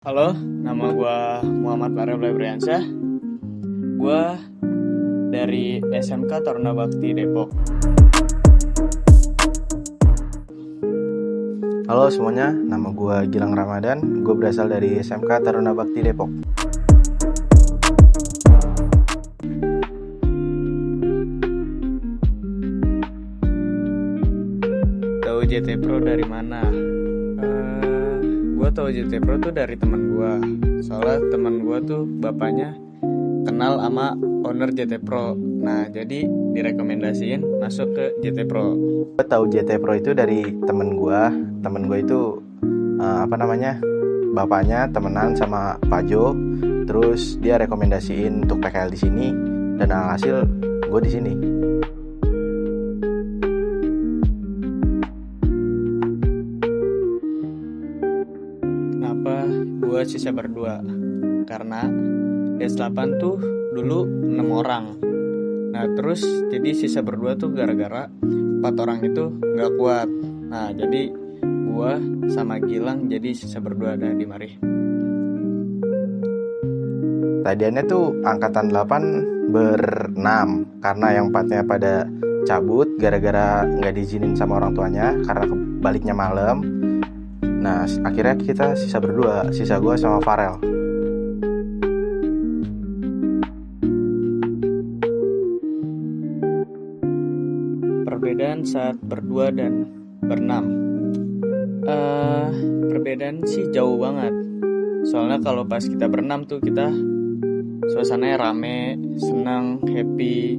Halo, nama gue Muhammad Farel Febriansyah. Gue dari SMK Taruna Bakti Depok. Halo semuanya, nama gue Gilang Ramadan. Gue berasal dari SMK Taruna Bakti Depok. Tahu JT Pro dari mana? Gue tahu JT Pro tuh dari teman gue. Soalnya teman gue tuh bapaknya kenal sama owner JT Pro. Nah, jadi direkomendasiin masuk ke JT Pro. Gue tahu JT Pro itu dari temen gue. Temen gue itu bapaknya temenan sama Pak Jo. Terus dia rekomendasiin untuk PKL di sini dan alhasil gue di sini. Kenapa gue sisa berdua? Karena S8 tuh dulu 6 orang. Nah terus jadi sisa berdua tuh gara-gara 4 orang itu gak kuat. Nah jadi gue sama Gilang jadi sisa berdua dah di mari. Tadiannya tuh angkatan 8 berenam karena yang 4-nya pada cabut gara-gara gak diizinin sama orang tuanya karena baliknya malam. Nah akhirnya kita sisa berdua, sisa gue sama Farel. Perbedaan saat berdua dan berenam. Perbedaan sih jauh banget. Soalnya kalau pas kita berenam tuh kita suasananya rame, senang, happy.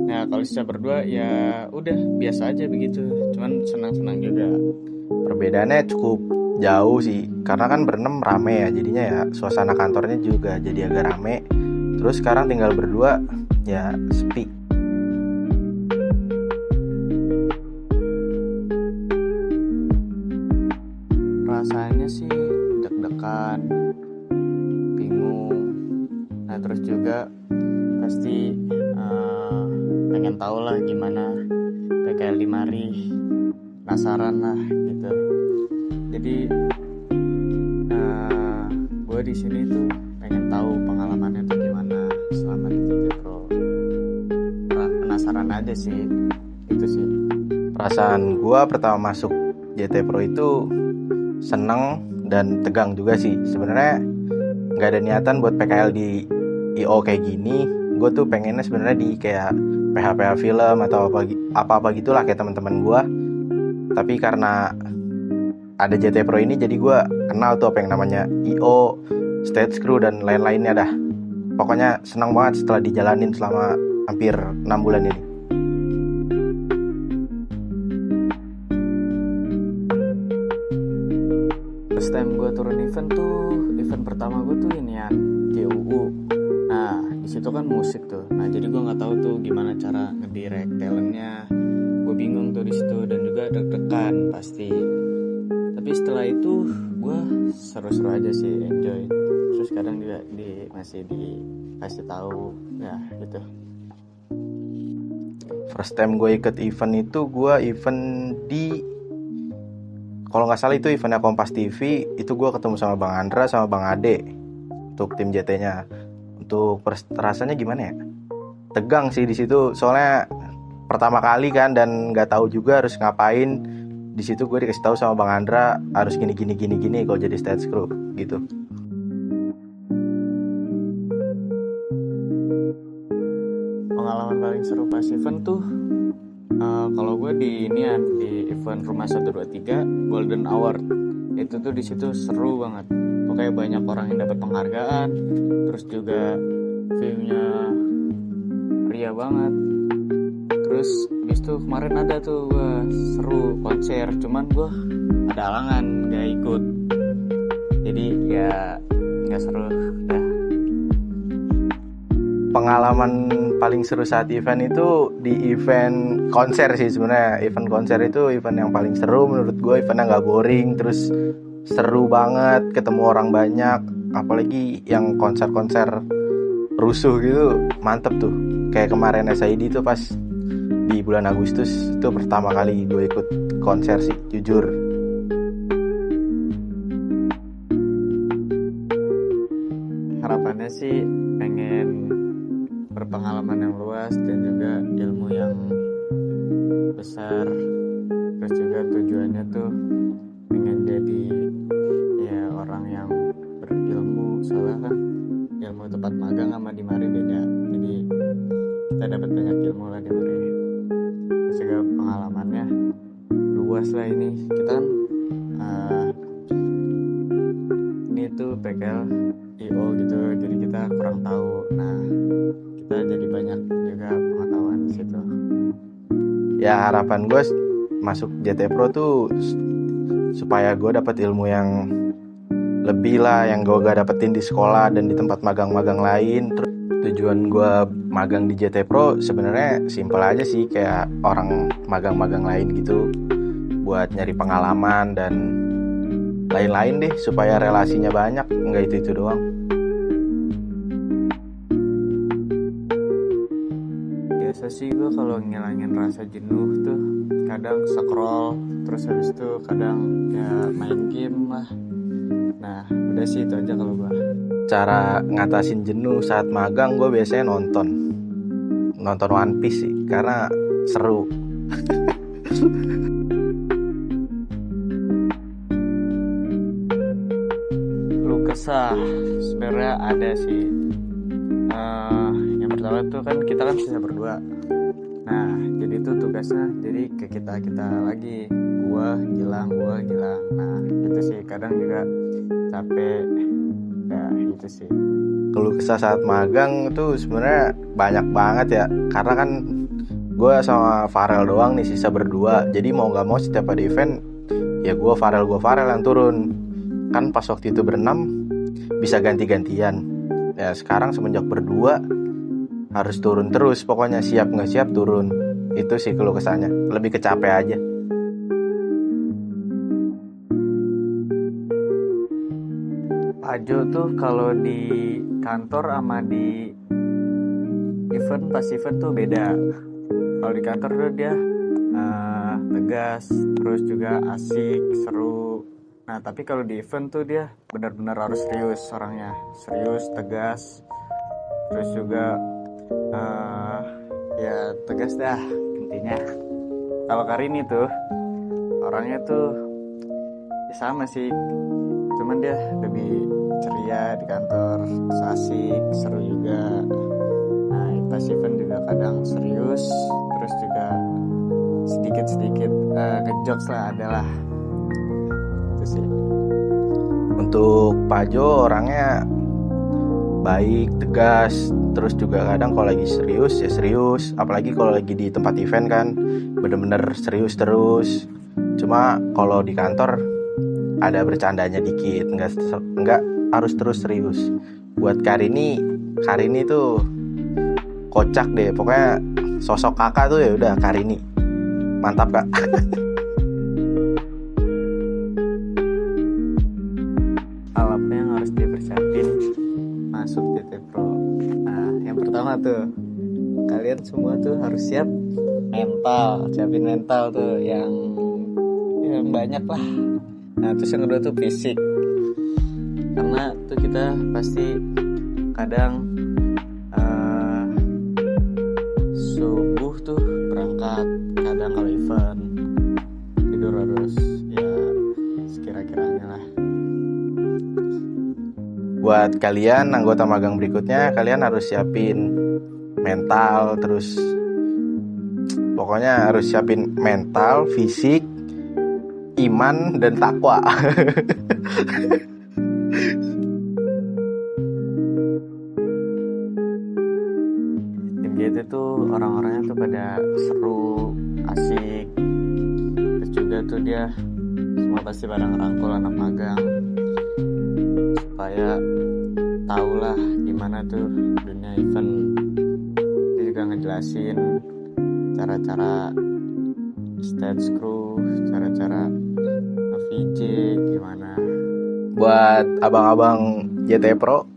Nah kalau sisa berdua ya udah biasa aja begitu. Cuman senang-senang juga. Perbedaannya cukup jauh sih, karena kan berenam rame ya, jadinya ya suasana kantornya juga jadi agak rame. Terus sekarang tinggal berdua ya sepi. Rasanya sih deg-degan, bingung. Nah terus juga pasti pengen tahu lah gimana PKL di mari, penasaran lah gitu. Jadi gue di sini tuh pengen tahu pengalamannya tuh gimana selama di JT Pro. Penasaran aja sih, itu sih. Perasaan gue pertama masuk JT Pro itu seneng dan tegang juga sih. Sebenarnya nggak ada niatan buat PKL di IO kayak gini. Gue tuh pengennya sebenarnya di kayak PH film atau apa gitulah kayak teman-teman gue. Tapi karena ada JT Pro ini jadi gue kenal tuh apa yang namanya IO, stage crew dan lain-lainnya dah. Pokoknya senang banget setelah dijalanin selama hampir 6 bulan ini. First time gue turun event pertama gue tuh inian GUU. Nah di situ kan musik tuh. Nah jadi gue nggak tahu tuh gimana cara ngedirect talentnya. Gue bingung tuh di situ dan juga deg-degan pasti. Tapi setelah itu gue seru-seru aja sih, enjoy. Terus kadang juga masih dikasih tahu ya gitu. First time gue ikut event itu gue event di, kalau nggak salah itu eventnya Kompas TV. Itu gue ketemu sama Bang Andra sama Bang Ade untuk tim JT-nya. Untuk rasanya gimana ya? Tegang sih di situ soalnya pertama kali kan dan nggak tahu juga harus ngapain. Di situ gue dikasih tahu sama Bang Andra harus gini kalau jadi stage crew gitu. Pengalaman paling seru pas event tuh kalau gue di event Rumah 123 Golden Award. Itu tuh di situ seru banget. Pokoknya banyak orang yang dapat penghargaan. Terus juga view-nya ria banget. Terus habis itu kemarin ada tuh gue seru konser, cuman gue ada halangan gak ikut. Jadi ya gak seru ya. Pengalaman paling seru saat event itu di event konser sih sebenarnya. Event konser itu event yang paling seru menurut gue. Eventnya gak boring, terus seru banget, ketemu orang banyak. Apalagi yang konser-konser rusuh gitu, mantep tuh. Kayak kemarin SID tuh pas di bulan Agustus, itu pertama kali gue ikut konser sih, jujur. sih pengen berpengalaman yang luas dan juga ilmu yang besar. Terus juga tujuannya tuh pengen jadi ya orang yang berilmu, soalnya kan ilmu tempat magang sama di mari beda, jadi kita dapat banyak ilmu lah di mari. Terus juga pengalamannya luas lah. Ini kita kan ini tuh PKL IO gitu, jadi kita kurang tahu. Nah, kita jadi banyak juga pengetahuan di situ. Ya harapan gue masuk JT Pro tuh supaya gue dapat ilmu yang lebih lah, yang gue gak dapetin di sekolah dan di tempat magang-magang lain. Terus tujuan gue magang di JT Pro sebenarnya simpel aja sih, kayak orang magang-magang lain gitu, buat nyari pengalaman dan lain-lain deh, supaya relasinya banyak, nggak itu doang. Biasa sih gue kalau ngilangin rasa jenuh tuh kadang scroll, terus habis itu kadang ya main game lah. Nah udah sih itu aja kalau gue. Cara ngatasin jenuh saat magang, gue biasanya nonton One Piece sih, karena seru. Lu kesah sebenarnya ada sih. Yang pertama tuh kan kita kan bisa berdua. Nah jadi tuh tugasnya jadi ke kita lagi, gua Gilang. Nah itu sih kadang juga capek ya, itu sih. Keluh kesah saat magang tuh sebenarnya banyak banget ya, karena kan gue sama Farel doang nih, sisa berdua. Jadi mau nggak mau setiap ada event ya gue Farel yang turun. Kan pas waktu itu berenam bisa ganti-gantian. Ya sekarang semenjak berdua harus turun terus, pokoknya siap nggak siap turun. Itu sih keluh kesahnya, lebih kecapek aja. Pajo tuh kalau di kantor sama di event, pas event tuh beda. Kalau di kantor tuh dia tegas, terus juga asik, seru. Nah tapi kalau di event tuh dia benar-benar harus serius orangnya, serius, tegas, terus juga ya tegas dah intinya. Kalau Karini tuh orangnya tuh ya sama sih, cuman dia lebih ceria di kantor, asik, seru juga. Nah pas event juga kadang serius, terus juga sedikit ngejokes lah adalah itu sih. Untuk Pajo orangnya baik, tegas, terus juga kadang kalau lagi serius ya serius, apalagi kalau lagi di tempat event kan bener-bener serius terus. Cuma kalau di kantor ada bercandanya dikit, nggak harus terus serius. Buat Karini tuh kocak deh, pokoknya sosok kakak tuh ya udah Karini, mantap kak. Alatnya yang harus dipersiapin masuk JT Pro. Nah yang pertama tuh kalian semua tuh harus siap mental, siapin mental tuh yang banyak lah. Nah terus yang kedua tuh fisik, karena tuh kita pasti kadang subuh tuh berangkat, kadang kalau event tidur harus ya sekira-kiranya lah. Buat kalian anggota magang berikutnya, kalian harus siapin mental, terus pokoknya harus siapin mental, fisik, iman, dan takwa. Tim JT tuh orang-orangnya tuh pada seru, asik. Terus juga tuh dia semua pasti pada ngerangkul anak magang supaya tahulah gimana tuh dunia event. Dia juga ngejelasin cara-cara stage crew, cara-cara VJ gimana. Buat abang-abang JT Pro,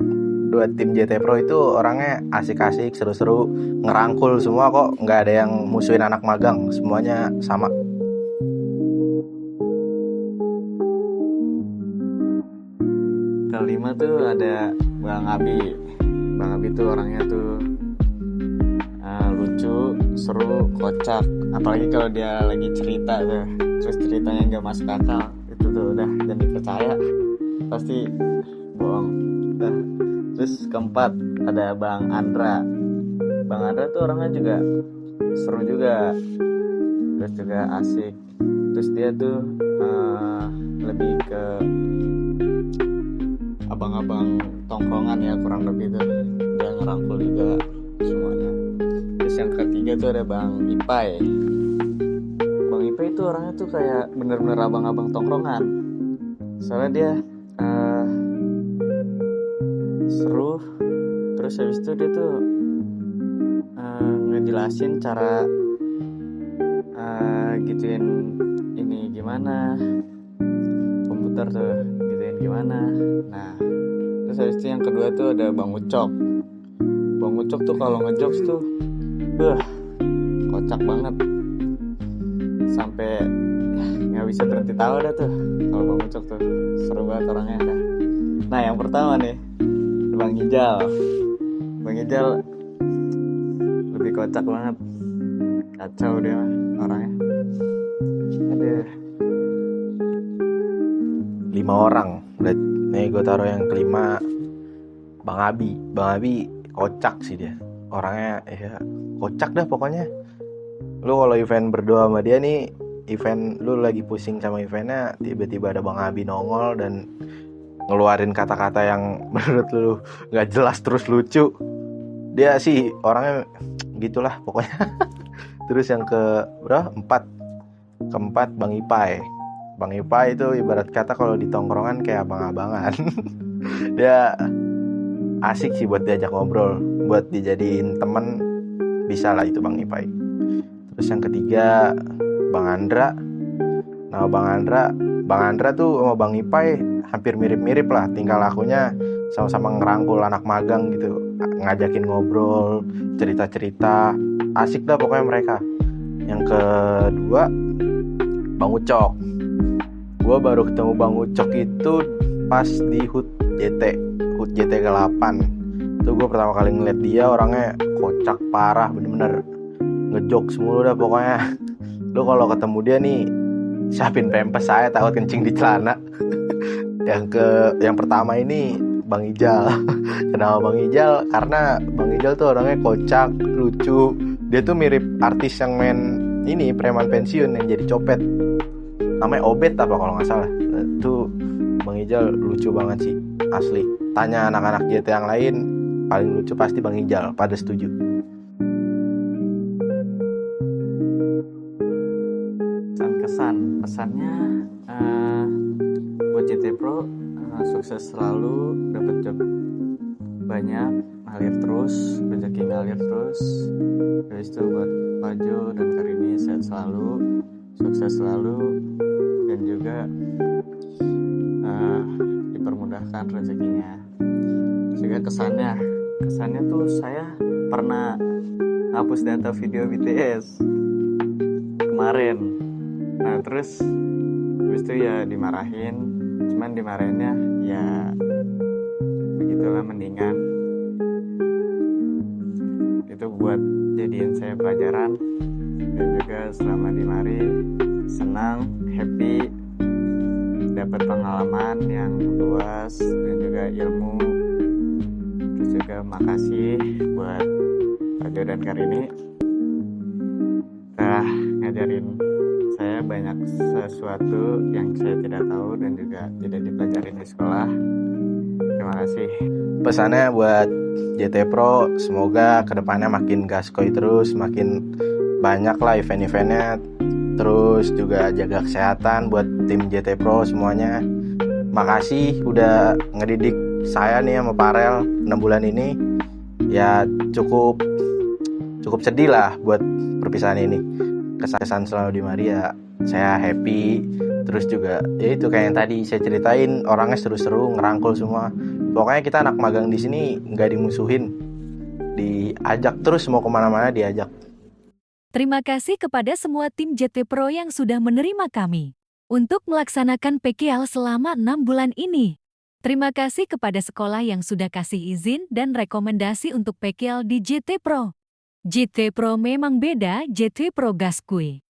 buat tim JT Pro itu orangnya asik-asik, seru-seru, ngerangkul semua kok, nggak ada yang musuhin anak magang, semuanya sama. Kelima tuh ada Bang Abi. Bang Abi tuh orangnya tuh lucu, seru, kocak. Apalagi kalau dia lagi cerita tuh, terus ceritanya nggak masuk akal, itu tuh udah jangan dipercaya, pasti bohong. Nah, terus keempat ada Bang Andra. Bang Andra tuh orangnya juga seru juga, terus juga asik. Terus dia tuh lebih ke abang-abang tongkrongan ya, kurang lebih tuh dia ngerangkul juga semuanya. Terus yang ketiga tuh ada Bang Ipai. Bang Ipai itu orangnya tuh kayak bener-bener abang-abang tongkrongan, soalnya dia seru. Terus habis itu dia tuh ngejelasin cara gituin ini gimana, komputer tuh gituin gimana. Nah, terus habis itu yang kedua tuh ada Bang Ucok. Bang Ucok tuh kalau ngejokes tuh kocak banget, sampai nggak bisa berhenti tawa dah tuh kalau Bang Ucok tuh, seru banget orangnya dah. Nah, yang pertama nih Bang Ijal. Bang Ijal lebih kocak banget, kacau dia orangnya. Aduh. 5 orang. Nih gue taruh yang kelima Bang Abi. Bang Abi kocak sih dia. Orangnya ya kocak dah pokoknya. Lu kalau event berdua sama dia nih, event lu lagi pusing sama eventnya, tiba-tiba ada Bang Abi nongol dan ngeluarin kata-kata yang menurut lu gak jelas terus lucu. Dia sih orangnya gitulah pokoknya. Terus yang keempat Bang Ipai. Bang Ipai itu ibarat kata kalau di tongkrongan kayak abang-abangan. Dia asik sih buat diajak ngobrol, buat dijadiin temen, bisa lah itu Bang Ipai. Terus yang ketiga Bang Andra. Nah, Bang Andra tuh sama Bang Ipai hampir mirip-mirip lah tingkah lakunya, sama-sama ngerangkul anak magang gitu, ngajakin ngobrol, cerita-cerita, asik dah pokoknya mereka. Yang kedua Bang Ucok. Gue baru ketemu Bang Ucok itu pas di HUT JT ke-8. Itu gue pertama kali ngeliat dia, orangnya kocak parah, bener-bener ngejokes mulu dah pokoknya. Lu kalau ketemu dia nih, siapin pempes saya, takut kencing di celana. Yang pertama ini Bang Ijal. Kenapa Bang Ijal? Karena Bang Ijal tuh orangnya kocak, lucu. Dia tuh mirip artis yang main ini, preman pensiun yang jadi copet, namanya Obet apa kalau nggak salah. Itu Bang Ijal lucu banget sih, asli. Tanya anak-anak JT yang lain, paling lucu pasti Bang Ijal, pada setuju. Pesannya buat JT Pro, sukses selalu, dapat job banyak, ngalir terus, rezeki ngalir terus. Habis itu buat Pajo dan Karini sehat selalu, sukses selalu, dan juga dipermudahkan rezekinya. Juga kesannya tuh saya pernah hapus data video BTS kemarin. Nah, terus habis itu ya dimarahin, cuman dimarahinnya ya begitulah, mendingan itu buat jadiin saya pelajaran. Dan juga selama di mari senang, happy, dapat pengalaman yang luas dan juga ilmu. Terus juga makasih buat Pajo dan Karini telah ngajarin saya banyak sesuatu yang saya tidak tahu dan juga tidak dipelajarin di sekolah. Terima kasih. Pesannya buat JT Pro, semoga kedepannya makin gaskoi terus, makin banyak lah event-eventnya. Terus juga jaga kesehatan buat tim JT Pro semuanya. Makasih udah ngedidik saya nih sama Parel 6 bulan ini. Ya cukup sedih lah buat perpisahan ini. Kesan selalu di Maria, saya happy. Terus juga ya itu kayak yang tadi saya ceritain, orangnya seru-seru, ngerangkul semua. Pokoknya kita anak magang di sini nggak dimusuhin, diajak terus, mau kemana-mana diajak. Terima kasih kepada semua tim JT Pro yang sudah menerima kami untuk melaksanakan PKL selama 6 bulan ini. Terima kasih kepada sekolah yang sudah kasih izin dan rekomendasi untuk PKL di JT Pro. JT Pro memang beda, JT Pro gas kuy.